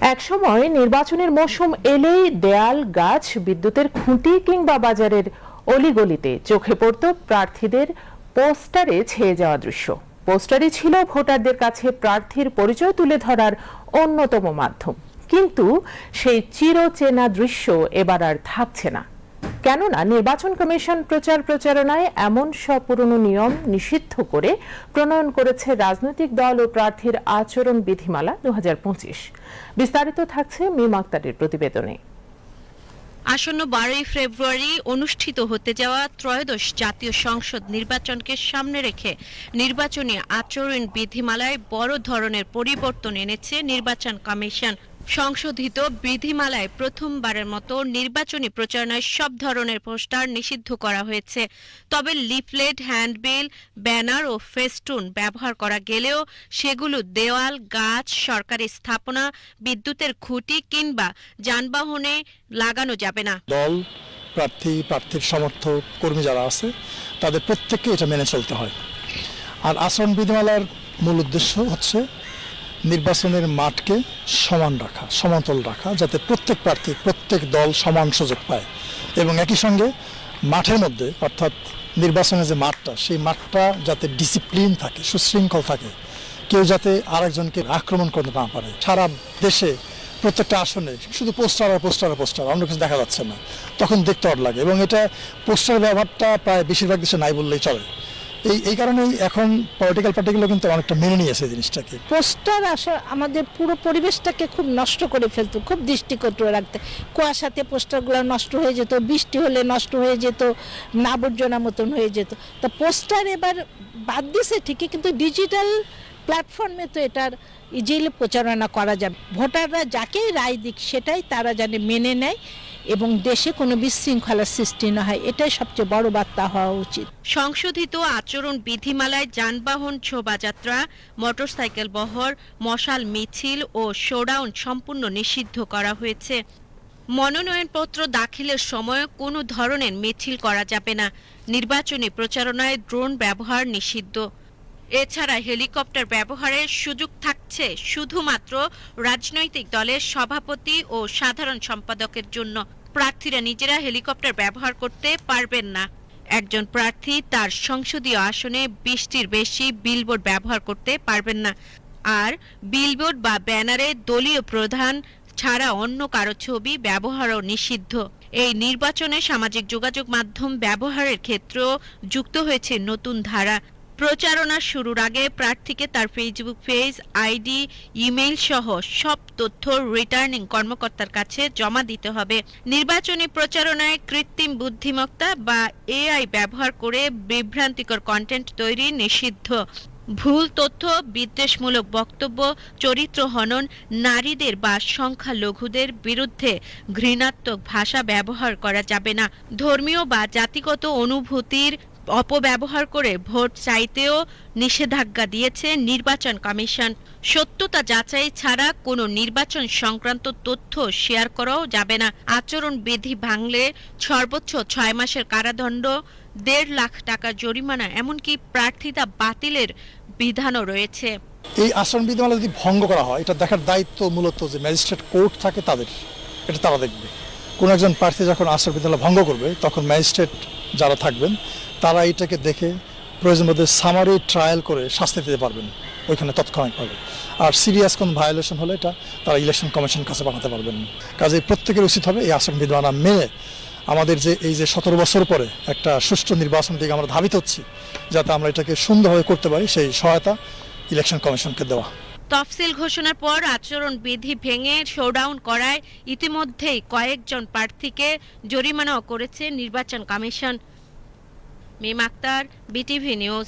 একসময় নির্বাচনের মৌসুম এলেই দেয়াল, গাছ, বিদ্যুতের খুঁটি কিংবা বাজারের অলিগলিতে চোখে পড়ত প্রার্থীদের পোস্টারে ছেয়ে যাওয়া দৃশ্য। পোস্টারই ছিল ভোটারদের কাছে প্রার্থীর পরিচয় তুলে ধরার অন্যতম মাধ্যম। কিন্তু সেই চিরচেনা দৃশ্য এবার আর থাকছে না, কেননা নির্বাচন কমিশন প্রচারণায় এমন সব পুরনো নিয়ম নিষিদ্ধ করে প্রণয়ন করেছে রাজনৈতিক দল ও প্রার্থীর আচরণ বিধিমালা 2025। বিস্তারিত থাকছে মিম আক্তারের প্রতিবেদনে। আসন্ন 12 ফেব্রুয়ারি অনুষ্ঠিত হতে যাওয়া ত্রয়োদশ জাতীয় সংসদ নির্বাচনকে সামনে রেখে নির্বাচনী আচরণ বিধিমালায় বড় ধরনের পরিবর্তন এনেছে নির্বাচন কমিশন। সংশোধিত বিধিমালায় প্রথমবারের মতো নির্বাচনী প্রচারণায় সব ধরনের পোস্টার নিষিদ্ধ করা হয়েছে। তবে লিফলেট, হ্যান্ডবিল, ব্যানার ও ফেস্টুন ব্যবহার করা গেলেও সেগুলো দেওয়াল, গাছ, সরকারি স্থাপনা, বিদ্যুতের খুঁটি কিংবা যানবাহনে লাগানো যাবে না। দল, প্রার্থীর সমর্থক, কর্মী যারা আছে তাদের প্রত্যেককে এটা মেনে চলতে হয়। আর আচরণ বিধিমালার মূল উদ্দেশ্য হচ্ছে নির্বাচনের মাঠকে সমান রাখা, সমতল রাখা, যাতে প্রত্যেক প্রার্থী, প্রত্যেক দল সমান সুযোগ পায় এবং একই সঙ্গে মাঠের মধ্যে অর্থাৎ নির্বাচনের যে মাঠটা, সেই মাঠটা যাতে ডিসিপ্লিন থাকে, সুশৃঙ্খল থাকে, কেউ যাতে আরেকজনকে আক্রমণ করতে না পারে। সারা দেশে প্রত্যেকটা আসনে শুধু পোস্টার আর পোস্টার আর পোস্টার, অন্য কিছু দেখা যাচ্ছে না, তখন দেখতে অড লাগে এবং এটা পোস্টার ব্যবহারটা প্রায় বেশিরভাগ দেশে নাই বললেই চলে। এই কারণেই এখন পলিটিক্যাল পার্টিগুলো কিন্তু অনেকটা মেনে নিয়েছে জিনিসটাকে। পোস্টার আসলে আমাদের পুরো পরিবেশটাকে খুব নষ্ট করে ফেলতো, খুব দৃষ্টিকটু রাখতে। কুয়াশাতে পোস্টারগুলো নষ্ট হয়ে যেত, বৃষ্টি হলে নষ্ট হয়ে যেত, আবর্জনা মতন হয়ে যেত। তো পোস্টার এবার বাদ দিছে ঠিকই, কিন্তু ডিজিটাল প্ল্যাটফর্মে তো এটার ইজিলি প্রচারণা করা যাবে। ভোটাররা যাকেই রায় দিক সেটাই তারা জানে মেনে নেয় এবং দেশে কোনো বিশৃঙ্খলার সৃষ্টি না হয়, এটাই সবচেয়ে বড় বার্তা হওয়া উচিত। সংশোধিত আচরণ বিধিমালায় যানবাহন, শোভাযাত্রা, মোটরসাইকেল বহর, মশাল মিছিল ও শোডাউন সম্পূর্ণ নিষিদ্ধ করা হয়েছে। মনোনয়নপত্র দাখিলের সময় কোনো ধরনের মিছিল করা যাবে না। নির্বাচনী প্রচারণায় ড্রোন ব্যবহার নিষিদ্ধ। এছাড়া হেলিকপ্টার ব্যবহারের সুযোগ থাকছে শুধুমাত্র রাজনৈতিক দলের সভাপতি ও সাধারণ সম্পাদকের জন্য। প্রার্থীরা নিজেরা হেলিকপ্টার ব্যবহার করতে পারবেন না। একজন প্রার্থী তার সংসদীয় আসনে 20টির বেশি বিলবোর্ড ব্যবহার করতে পারবেন না। আর বিলবোর্ড বা ব্যানারে দলীয় প্রধান ছাড়া অন্য কারো ছবি ব্যবহারও নিষিদ্ধ। এই নির্বাচনে সামাজিক যোগাযোগ মাধ্যম ব্যবহারের ক্ষেত্রেও যুক্ত হয়েছে নতুন ধারা। প্রচারণা শুরুর আগে প্রার্থীকে তার ফেসবুক পেজ, আইডি, ইমেইল সহ সব তথ্য রিটার্নিং কর্মকর্তার কাছে জমা দিতে হবে। নির্বাচনী প্রচারণায় কৃত্রিম বুদ্ধিমত্তা বা এআই ব্যবহার করে বিভ্রান্তিকর কন্টেন্ট তৈরি নিষিদ্ধ। ভুল তথ্য, বিদ্বেষমূলক বক্তব্য, চরিত্র হনন, নারীদের বা সংখ্যালঘুদের বিরুদ্ধে ঘৃণাত্মক ভাষা ব্যবহার করা যাবে না। ধর্মীয় বা জাতিগত অনুভূতির অপব্যবহার করে ভোট চাইতেও নিষেধাজ্ঞা দিয়েছে নির্বাচন কমিশন। সত্যতা যাচাই ছাড়া কোনো নির্বাচন সংক্রান্ত তথ্য শেয়ার করাও যাবে না। আচরণ বিধি ভাঙলে সর্বোচ্চ 6 মাসের কারাদণ্ড, 1.5 লাখ টাকা জরিমানা, এমনকি প্রার্থিতা বাতিলের বিধানও রয়েছে। এই আচরণ বিধিমালা যদি ভঙ্গ করা হয়, এটা দেখার দায়িত্ব মূলত যে ম্যাজিস্ট্রেট কোর্ট থাকে তাদের, এটা তারা দেখবে। কোনো একজন প্রার্থী যখন আচরণ বিধিমালা ভঙ্গ করবে, তখন ম্যাজিস্ট্রেট যারা থাকবেন তারা এটাকে দেখে প্রয়োজন মধ্যে সামারি ট্রায়াল করে শাস্তি দিতে পারবেন ওইখানে তৎক্ষণাৎভাবে। আর সিরিয়াস কোন ভায়োলেশন হলে এটা তারা ইলেকশন কমিশন কাছে পাঠাতে পারবেন। কাজে প্রত্যেকের উচিত হবে এই আচরণ বিধিমালা মেনে আমাদের যে এই যে 17 বছর পরে একটা সুষ্ঠু নির্বাচন দিকে আমরা ধাবিত হচ্ছি, যাতে আমরা এটাকে সুন্দরভাবে করতে পারি, সেই সহায়তা ইলেকশন কমিশনকে দেওয়া। তফসিল ঘোষণার পর আচরণ বিধি ভেঙে শোডাউন করায় ইতিমধ্যেই কয়েকজন প্রার্থীকে জরিমানাও করেছে নির্বাচন কমিশন। মিম আক্তার, বিটিভি নিউজ।